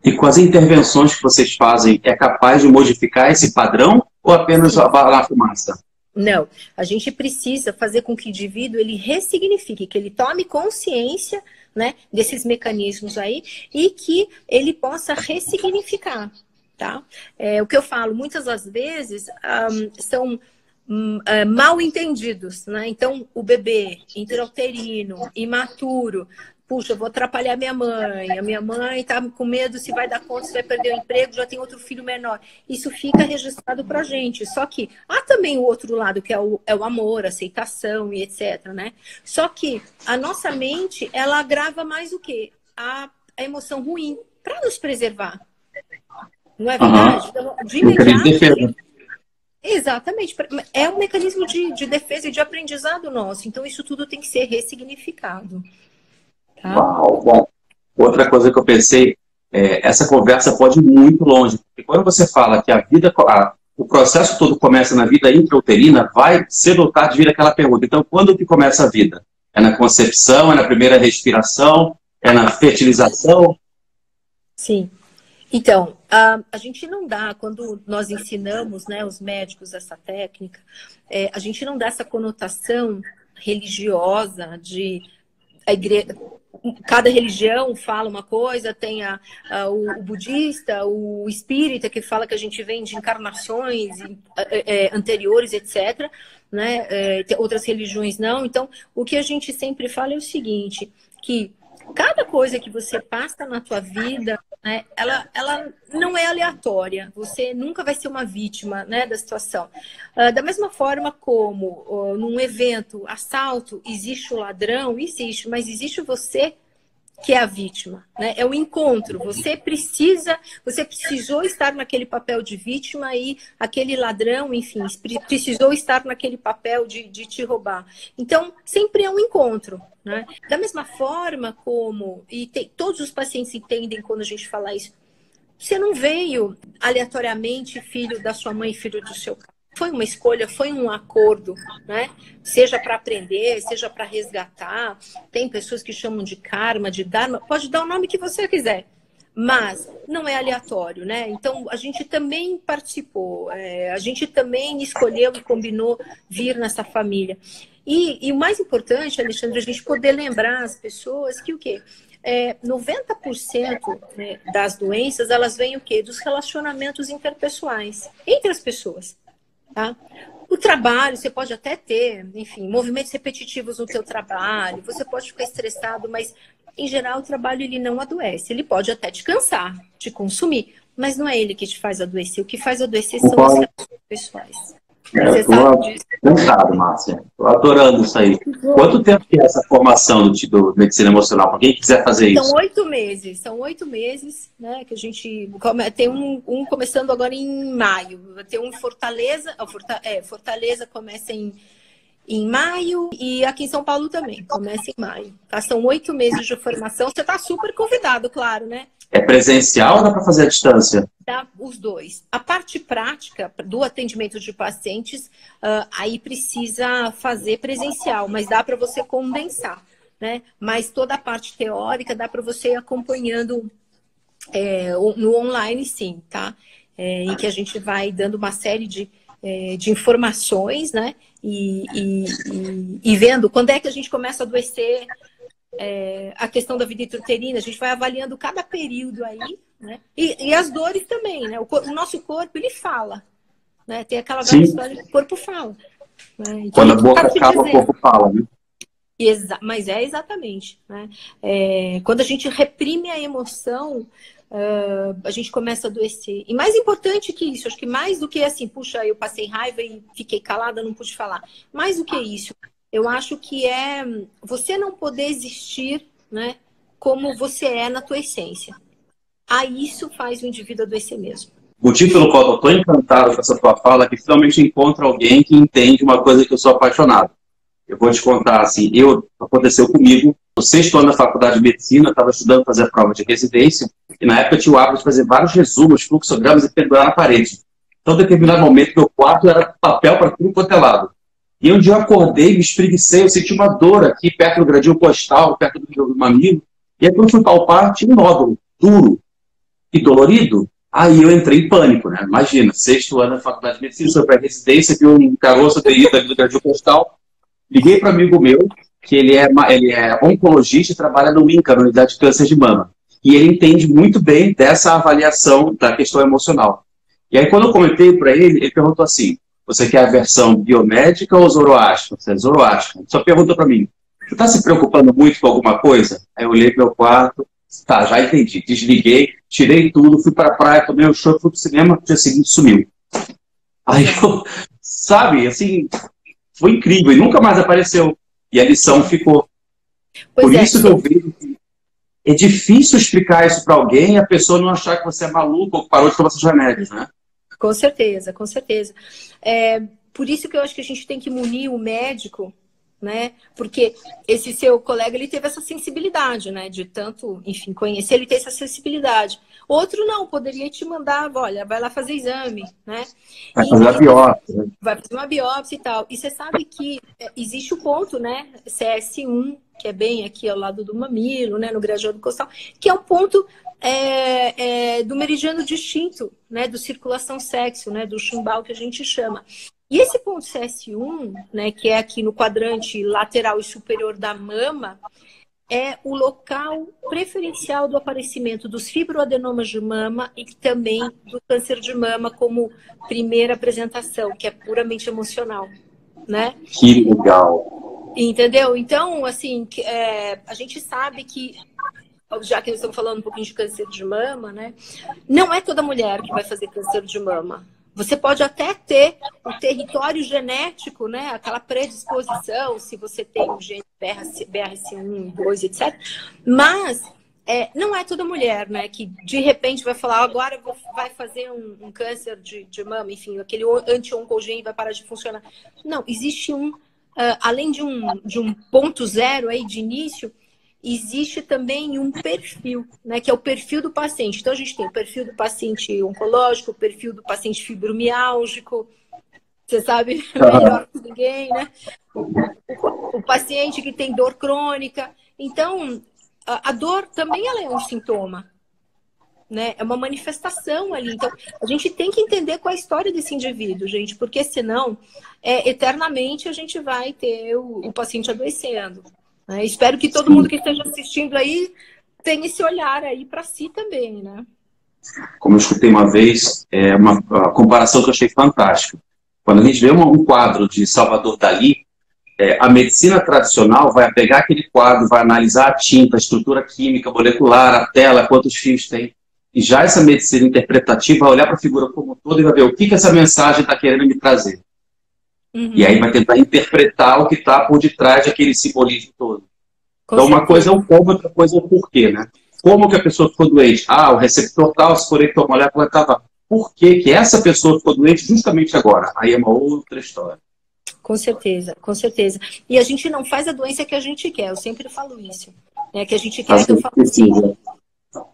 E com as intervenções que vocês fazem, é capaz de modificar esse padrão ou apenas abalar a fumaça? Não, a gente precisa fazer com que o indivíduo ele ressignifique, que ele tome consciência, né, desses mecanismos aí e que ele possa ressignificar, tá? O que eu falo, muitas das vezes são mal entendidos, né? Então, o bebê intrauterino, imaturo, puxa, eu vou atrapalhar minha mãe, a minha mãe tá com medo se vai dar conta, se vai perder o emprego, já tem outro filho menor. Isso fica registrado pra gente. Só que há também o outro lado, que é o amor, a aceitação e etc, né? Só que a nossa mente, ela agrava mais o quê? A emoção ruim, para nos preservar. Não é verdade? Então, de imediato... Exatamente. É um mecanismo de defesa e de aprendizado nosso. Então, isso tudo tem que ser ressignificado. Tá? Uau, bom. Outra coisa que eu pensei, essa conversa pode ir muito longe. Porque quando você fala que o processo todo começa na vida intrauterina, vai cedo ou tarde vir aquela pergunta. Então, quando que começa a vida? É na concepção? É na primeira respiração? É na fertilização? Sim. Então, a gente não dá, quando nós ensinamos, né, os médicos essa técnica, a gente não dá essa conotação religiosa de a igreja, cada religião fala uma coisa, tem o budista, o espírita que fala que a gente vem de encarnações anteriores, etc. Né? Outras religiões não. Então, o que a gente sempre fala é o seguinte, que cada coisa que você passa na tua vida, né, ela não é aleatória. Você nunca vai ser uma vítima, né, da situação. Da mesma forma como num evento, assalto, existe o ladrão, existe, mas existe você que é a vítima, né? É o encontro. Você precisou estar naquele papel de vítima e aquele ladrão, enfim, precisou estar naquele papel de te roubar. Então, sempre é um encontro, né? Da mesma forma como, todos os pacientes entendem quando a gente fala isso, você não veio aleatoriamente filho da sua mãe, filho do seu pai. Foi uma escolha, foi um acordo, né? Seja para aprender, seja para resgatar. Tem pessoas que chamam de karma, de dharma. Pode dar o nome que você quiser, mas não é aleatório, né? Então, a gente também participou, a gente também escolheu e combinou vir nessa família. E o mais importante, Alexandre, a gente poder lembrar as pessoas que o quê? 90% né, das doenças, elas vêm o quê? Dos relacionamentos interpessoais, entre as pessoas. Tá? O trabalho, você pode até ter, enfim, movimentos repetitivos no teu trabalho, você pode ficar estressado, mas, em geral, o trabalho ele não adoece. Ele pode até te cansar, te consumir, mas não é ele que te faz adoecer. O que faz adoecer são as relações pessoais. Você sabe disso. Encantado, Márcia. Estou adorando isso aí. Quanto tempo que é essa formação do medicina emocional? Para quem quiser fazer isso? São 8 meses, né? Que a gente tem um começando agora em maio. Tem um em Fortaleza. Fortaleza começa em maio e aqui em São Paulo também começa em maio. Tá? São 8 meses de formação. Você está super convidado, claro, né? É presencial ou dá para fazer à distância? Dá os dois. A parte prática do atendimento de pacientes, aí precisa fazer presencial, mas dá para você condensar, né? Mas toda a parte teórica dá para você ir acompanhando no online, sim, tá? Em que a gente vai dando uma série de informações, né? E vendo quando é que a gente começa a adoecer, a questão da vida intrauterina, a gente vai avaliando cada período aí, né? E as dores também, né? O nosso corpo, ele fala, né? Tem aquela velha história que o corpo fala. Né? Então, quando a boca acaba, o corpo fala, né? Mas é exatamente, né? Quando a gente reprime a emoção, a gente começa a adoecer. E mais importante que isso, acho que mais do que assim, puxa, eu passei raiva e fiquei calada, não pude falar. Mais do que isso, eu acho que é você não poder existir, né, como você é na tua essência. Aí isso faz o indivíduo adoecer mesmo. O motivo pelo qual eu estou encantado com essa tua fala é que finalmente encontro alguém que entende uma coisa que eu sou apaixonado. Eu vou te contar, assim, aconteceu comigo, no 6º ano da faculdade de medicina, eu estava estudando fazer a prova de residência, e na época eu tinha o hábito de fazer vários resumos, fluxogramas e pendurar na parede. Então, em determinado momento, meu quarto era papel para tudo quanto é lado. E um dia eu acordei, me espreguicei, eu senti uma dor aqui, perto do gradil postal, perto do mamilo. E aí, quando fui palpar, tinha um nódulo duro e dolorido. Aí eu entrei em pânico, né? Imagina, 6º ano da faculdade de medicina, sou pré-residência, vi um caroço do gradil postal. Liguei para um amigo meu, que ele é oncologista e trabalha no INCA, na unidade de câncer de mama. E ele entende muito bem dessa avaliação da questão emocional. E aí, quando eu comentei para ele, ele perguntou assim: você quer a versão biomédica ou zoroástica? Você é zoroástica. Ele só perguntou para mim: você está se preocupando muito com alguma coisa? Aí eu olhei para o meu quarto, tá, já entendi. Desliguei, tirei tudo, fui para a praia, tomei um show, fui para o cinema, no dia seguinte sumiu. Aí eu, sabe, assim, foi incrível e nunca mais apareceu. E a lição ficou. Por isso que eu vejo que é difícil explicar isso para alguém e a pessoa não achar que você é maluco ou que parou de tomar seus remédios, né? Com certeza, com certeza. Por isso que eu acho que a gente tem que munir o médico, né? Porque esse seu colega, ele teve essa sensibilidade, né? De tanto, enfim, conhecer, ele tem essa sensibilidade. Outro não, poderia te mandar, olha, vai lá fazer exame, né? Vai fazer uma biópsia. Vai fazer uma biópsia e tal. E você sabe que existe o ponto, né? CS1, que é bem aqui ao lado do mamilo, né? No graduado costal, que é um ponto do meridiano distinto, né? Do circulação sexo, né? Do chumbal que a gente chama. E esse ponto CS1, né? Que é aqui no quadrante lateral e superior da mama, é o local preferencial do aparecimento dos fibroadenomas de mama e também do câncer de mama como primeira apresentação, que é puramente emocional, né? Que legal! Entendeu? Então, assim, a gente sabe que, já que nós estamos falando um pouquinho de câncer de mama, né? Não é toda mulher que vai fazer câncer de mama. Você pode até ter o território genético, né? Aquela predisposição, se você tem o gene BRCA1, 2, etc. Mas não é toda mulher, né? Que de repente vai falar, agora vai fazer um câncer de mama, enfim, aquele anti-oncogene vai parar de funcionar. Não, existe além de um ponto zero aí de início, existe também um perfil, né, que é o perfil do paciente. Então, a gente tem o perfil do paciente oncológico, o perfil do paciente fibromiálgico, você sabe melhor que ninguém, né? O paciente que tem dor crônica. Então, a dor também ela é um sintoma, né? É uma manifestação ali. Então, a gente tem que entender qual é a história desse indivíduo, gente, porque senão, eternamente, a gente vai ter o paciente adoecendo. Espero que todo mundo que esteja assistindo aí tenha esse olhar aí para si também, né? Como eu escutei uma vez, uma comparação que eu achei fantástica. Quando a gente vê um quadro de Salvador Dalí, a medicina tradicional vai pegar aquele quadro, vai analisar a tinta, a estrutura química, molecular, a tela, quantos fios tem. E já essa medicina interpretativa vai olhar para a figura como um todo e vai ver o que essa mensagem está querendo me trazer. E aí vai tentar interpretar o que está por detrás daquele simbolismo todo. Então, uma coisa é o como, outra coisa é o porquê, né? Como que a pessoa ficou doente? O receptor tal se conectou à molécula estava. Por que essa pessoa ficou doente justamente agora? Aí é uma outra história. Com certeza, com certeza. E a gente não faz a doença que a gente quer, eu sempre falo isso. Que a gente quer que eu falo assim.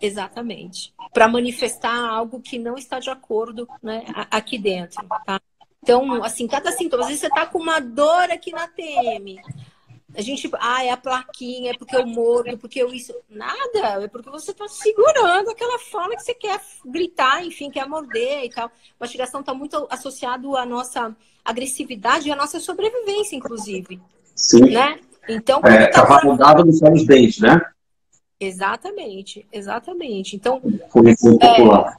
Exatamente. Para manifestar algo que não está de acordo, né, aqui dentro, tá? Então, assim, cada sintoma, às vezes você está com uma dor aqui na TM. A gente, é a plaquinha, é porque eu mordo, porque eu isso. Nada, é porque você está segurando aquela fala que você quer gritar, enfim, quer morder e tal. Mastigação está muito associado à nossa agressividade e à nossa sobrevivência, inclusive. Sim. Né? Então, cavalo dado nos olhos dentes, né? Exatamente, exatamente. Então, popular.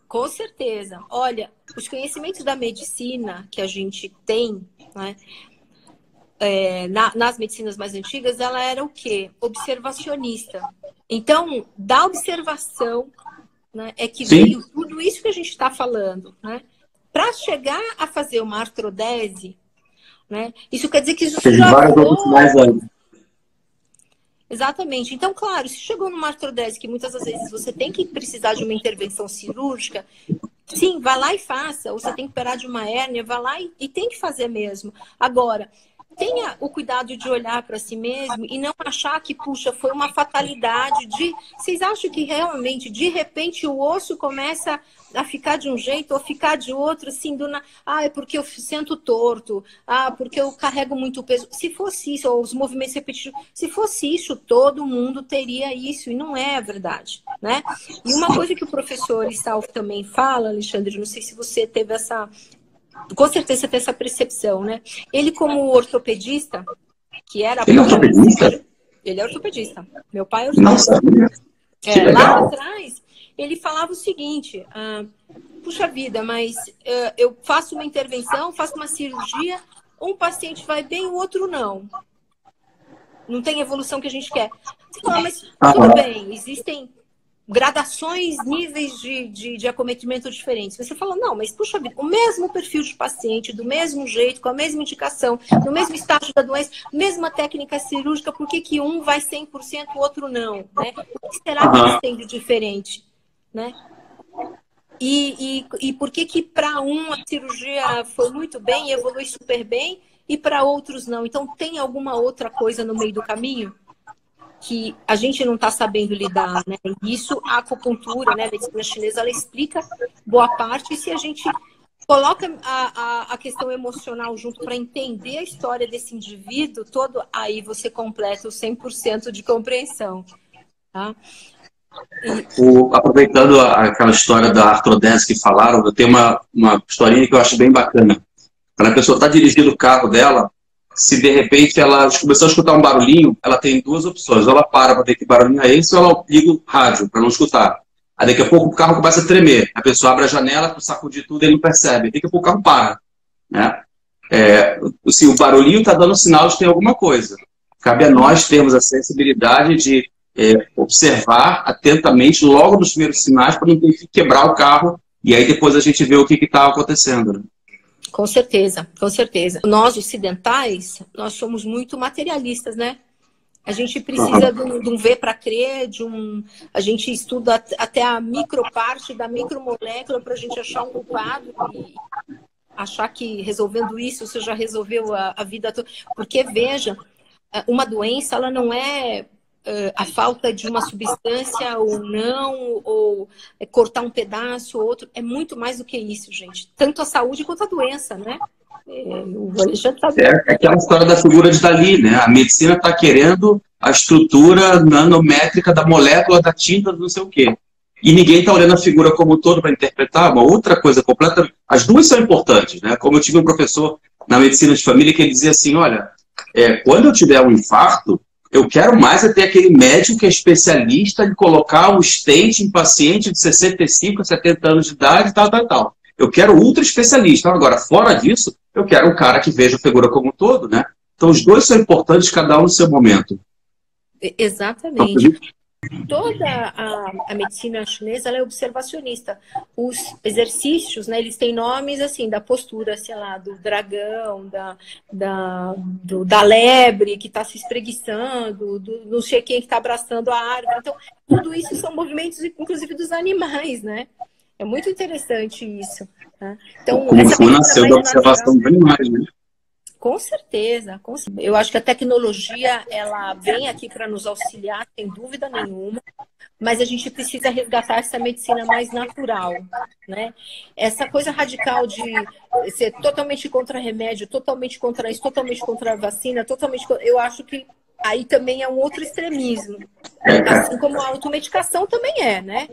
Com certeza. Olha, os conhecimentos da medicina que a gente tem, né, nas medicinas mais antigas, ela era o quê? Observacionista. Então, da observação, né, é que veio tudo isso que a gente está falando, né? Para chegar a fazer uma artrodese, né, isso quer dizer que isso já várias outros sinais aí. Exatamente. Então, claro, se chegou numa artrodese que muitas das vezes você tem que precisar de uma intervenção cirúrgica, sim, vá lá e faça. Ou você tem que operar de uma hérnia, vá lá e tem que fazer mesmo. Agora, tenha o cuidado de olhar para si mesmo e não achar que, puxa, foi uma fatalidade. Vocês acham que realmente, de repente, o osso começa a ficar de um jeito ou ficar de outro, assim, é porque eu sinto torto, porque eu carrego muito peso. Se fosse isso, ou os movimentos repetitivos, se fosse isso, todo mundo teria isso, e não é a verdade, né? E uma coisa que o professor Stalf também fala, Alexandre, não sei se você teve essa... Com certeza você tem essa percepção, né? Ele, como ortopedista, que era... Ele é ortopedista? Ele é ortopedista. Meu pai é ortopedista. Nossa, lá atrás, ele falava o seguinte, puxa vida, mas eu faço uma intervenção, faço uma cirurgia, um paciente vai bem, o outro não. Não tem a evolução que a gente quer. Você fala, mas tudo bem, existem gradações, níveis de acometimento diferentes. Você fala, não, mas puxa vida, o mesmo perfil de paciente, do mesmo jeito, com a mesma indicação, no mesmo estágio da doença, mesma técnica cirúrgica, por que um vai 100%, o outro não? Né? O que será que eles têm de diferente? Né? E por que para um a cirurgia foi muito bem e evolui super bem e para outros não? Então tem alguma outra coisa no meio do caminho que a gente não está sabendo lidar, né? Isso, a acupuntura, né, a medicina chinesa, ela explica boa parte, e se a gente coloca a questão emocional junto para entender a história desse indivíduo todo, aí você completa o 100% de compreensão, tá? Aproveitando aquela história da artrodese que falaram, eu tenho uma historinha que eu acho bem bacana. Quando a pessoa está dirigindo o carro dela, se de repente ela começou a escutar um barulhinho, ela tem duas opções. Ou ela para ver que barulhinho é esse, ou ela liga o rádio para não escutar. Aí daqui a pouco o carro começa a tremer. A pessoa abre a janela, sacudir tudo e ele não percebe. Daqui a pouco o carro para. Né? Se o barulhinho está dando sinal de que tem alguma coisa. Cabe a nós termos a sensibilidade de observar atentamente logo nos primeiros sinais para não ter que quebrar o carro e aí depois a gente vê o que está acontecendo. Né? Com certeza, com certeza. Nós, ocidentais, nós somos muito materialistas, né? A gente precisa de um ver para crer, a gente estuda até a microparte da micromolécula para a gente achar um culpado e achar que resolvendo isso você já resolveu a vida toda. Porque, veja, uma doença, ela não é a falta de uma substância ou não, ou cortar um pedaço ou outro, é muito mais do que isso, gente. Tanto a saúde quanto a doença, né? O Alexandre tá vendo. É aquela história da figura de Dalí, né? A medicina está querendo a estrutura nanométrica da molécula, da tinta, do não sei o quê. E ninguém está olhando a figura como um todo para interpretar uma outra coisa completa. As duas são importantes, né? Como eu tive um professor na medicina de família que ele dizia assim, olha, quando eu tiver um infarto, eu quero mais ter aquele médico que é especialista em colocar um stent em paciente de 65 a 70 anos de idade, tal. Eu quero ultra especialista. Agora, fora disso, eu quero um cara que veja a figura como um todo, né? Então, os dois são importantes, cada um no seu momento. Exatamente. toda a medicina chinesa ela é observacionista. Os exercícios, né, eles têm nomes assim, da postura, sei lá, do dragão, da lebre que está se espreguiçando, do não sei quem que está abraçando a árvore. Então, tudo isso são movimentos, inclusive, dos animais, né? É muito interessante isso. Né? Então, Como foi nasceu da observação dos animais, né? Com certeza, com certeza. Eu acho que a tecnologia ela vem aqui para nos auxiliar, sem dúvida nenhuma, mas a gente precisa resgatar essa medicina mais natural, né? Essa coisa radical de ser totalmente contra remédio, totalmente contra isso, totalmente contra a vacina, totalmente, eu acho que aí também é um outro extremismo. Assim como a automedicação também é, né?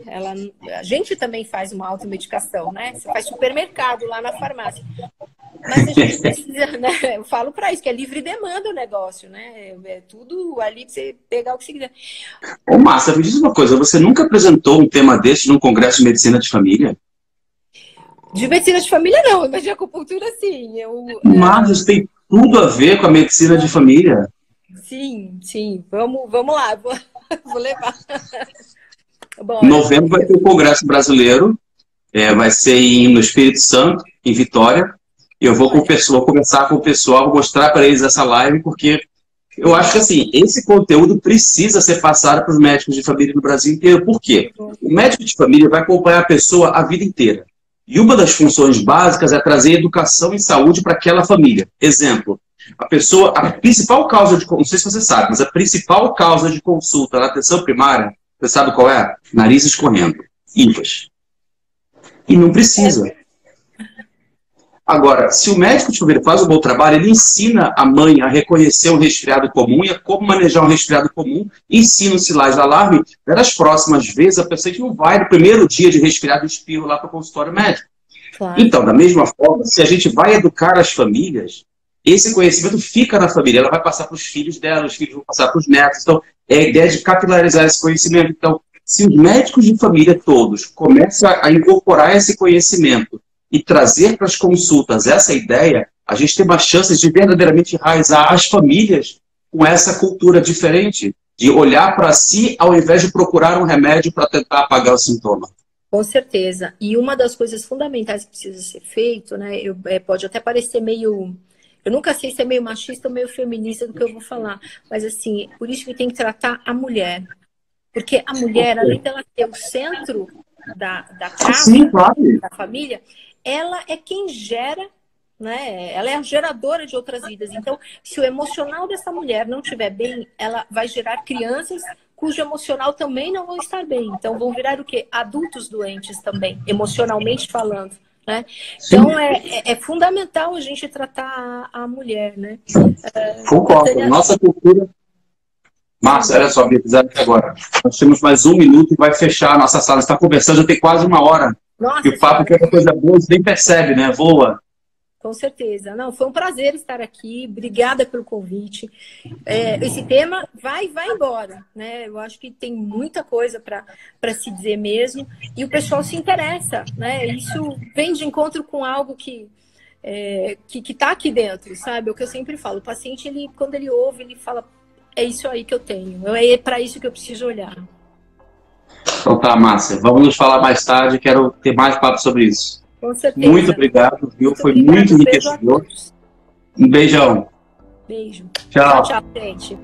A gente também faz uma automedicação, né? Você faz supermercado lá na farmácia. Mas a gente precisa, né? Eu falo para isso, que é livre demanda o negócio, né? É tudo ali para você pegar o que você quiser. Ô, Márcia, me diz uma coisa, você nunca apresentou um tema desse num congresso de medicina de família? De medicina de família, não, mas de acupuntura, sim. Mas isso tem tudo a ver com a medicina de família. Sim, sim. Vamos lá, vou levar. Bom, em novembro vai ter o Congresso Brasileiro, vai ser no Espírito Santo, em Vitória. Eu vou conversar com o pessoal, vou mostrar para eles essa live, porque eu acho que assim, esse conteúdo precisa ser passado para os médicos de família no Brasil inteiro. Por quê? O médico de família vai acompanhar a pessoa a vida inteira. E uma das funções básicas é trazer educação e saúde para aquela família. Exemplo, a principal causa de, não sei se você sabe, mas a principal causa de consulta na atenção primária, você sabe qual é? Nariz escorrendo, IVAS. E não precisa. Agora, se o médico de família faz um bom trabalho, ele ensina a mãe a reconhecer um resfriado comum e a como manejar um resfriado comum, ensina os sinais de alarme, das próximas vezes a paciente não vai no primeiro dia de resfriado e espirro lá para o consultório médico. Claro. Então, da mesma forma, se a gente vai educar as famílias, esse conhecimento fica na família, ela vai passar para os filhos dela, os filhos vão passar para os netos. Então, é a ideia de capilarizar esse conhecimento. Então, se os médicos de família todos começam a incorporar esse conhecimento e trazer para as consultas essa ideia, a gente tem mais chances de verdadeiramente enraizar as famílias com essa cultura diferente, de olhar para si ao invés de procurar um remédio para tentar apagar o sintoma. Com certeza. E uma das coisas fundamentais que precisa ser feito, né, pode até parecer meio... Eu nunca sei se é meio machista ou meio feminista do que eu vou falar, mas assim, por isso que tem que tratar a mulher. Porque a mulher, além dela ter o centro da casa, sim, claro, da família, ela é quem gera, né? Ela é a geradora de outras vidas. Então, se o emocional dessa mulher não estiver bem, ela vai gerar crianças cujo emocional também não vão estar bem. Então, vão virar o quê? Adultos doentes também, emocionalmente falando. Né? Então, é fundamental a gente tratar a mulher. Né? Concordo. Nossa cultura... Márcia, olha só, minha pisada aqui agora. Nós temos mais 1 minuto e vai fechar a nossa sala. A gente está conversando, já tem quase 1 hora. Nossa, e o papo que é uma coisa boa, você nem percebe, né? Voa. Com certeza. Não, foi um prazer estar aqui. Obrigada pelo convite. Esse tema vai embora, né? Eu acho que tem muita coisa para se dizer mesmo. E o pessoal se interessa, né? Isso vem de encontro com algo que está aqui dentro, sabe? É o que eu sempre falo. O paciente, quando ele ouve, ele fala, é isso aí que eu tenho. É para isso que eu preciso olhar. Então tá, Márcia. Vamos nos falar mais tarde. Quero ter mais papo sobre isso. Com certeza. Muito obrigado, viu? Foi muito enriquecedor. Um beijão. Beijo. Tchau. Tchau, gente.